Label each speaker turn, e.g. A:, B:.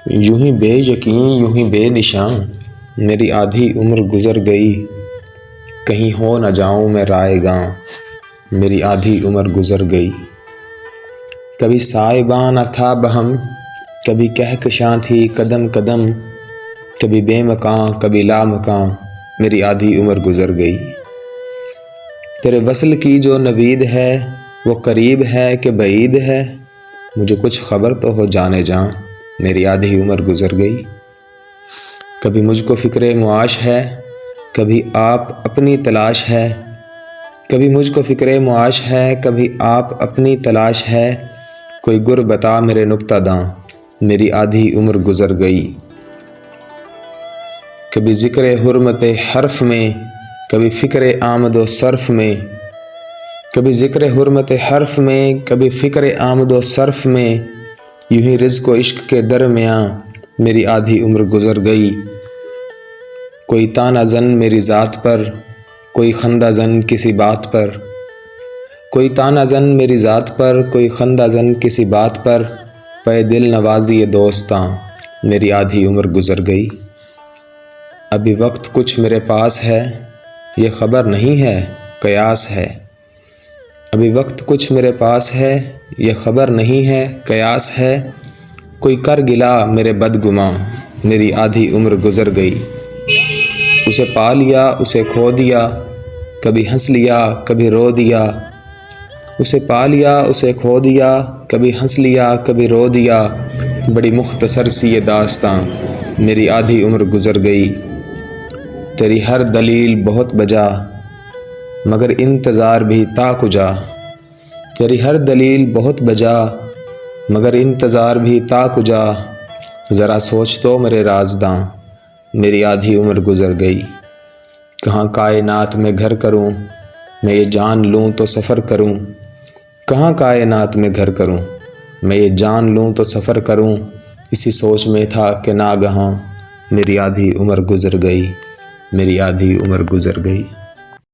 A: یوں ہی بے یقین یوں ہی بے نشاں میری آدھی عمر گزر گئی، کہیں ہو نہ جاؤں میں رائے گاں میری آدھی عمر گزر گئی۔ کبھی سائباں نہ تھا بہم، کبھی کہکشاں تھی قدم قدم، کبھی بے مکاں کبھی لا مکاں میری آدھی عمر گزر گئی۔ تیرے وصل کی جو نوید ہے وہ قریب ہے کہ بعید ہے، مجھے کچھ خبر تو ہو جانے جاں میری آدھی عمر گزر گئی۔ کبھی مجھ کو فکر معاش ہے، کبھی آپ اپنی تلاش ہے، کبھی مجھ کو فکر معاش ہے، کبھی آپ اپنی تلاش ہے، کوئی گر بتا میرے نکتہ داں میری آدھی عمر گزر گئی۔ کبھی ذکر حرمت حرف میں، کبھی فکر آمد و صرف میں، کبھی ذکر حرمت حرف میں، کبھی فکر آمد و صرف میں، یوں ہی رزق و عشق کے درمیاں میری آدھی عمر گزر گئی۔ کوئی طعنہ زن میری ذات پر، کوئی خندہ زن کسی بات پر، کوئی طعنہ زن میری ذات پر، کوئی خندہ زن کسی بات پر، پے دل نوازی دوستاں میری آدھی عمر گزر گئی۔ ابھی وقت کچھ میرے پاس ہے، یہ خبر نہیں ہے قیاس ہے، ابھی وقت کچھ میرے پاس ہے، یہ خبر نہیں ہے قیاس ہے، کوئی کر گلا میرے بدگماں میری آدھی عمر گزر گئی۔ اسے پا لیا اسے کھو دیا، کبھی ہنس لیا کبھی رو دیا، اسے پا لیا اسے کھو دیا، کبھی ہنس لیا کبھی رو دیا، بڑی مختصر سی یہ داستاں میری آدھی عمر گزر گئی۔ تیری ہر دلیل بہت بجا مگر انتظار بھی تا کجا، تیری ہر دلیل بہت بجا مگر انتظار بھی تا کجا، ذرا سوچ تو میرے رازداں میری آدھی عمر گزر گئی۔ کہاں کائنات میں گھر کروں میں یہ جان لوں تو سفر کروں، کہاں کائنات میں گھر کروں میں یہ جان لوں تو سفر کروں، اسی سوچ میں تھا کہ ناگہاں میری آدھی عمر گزر گئی، میری آدھی عمر گزر گئی۔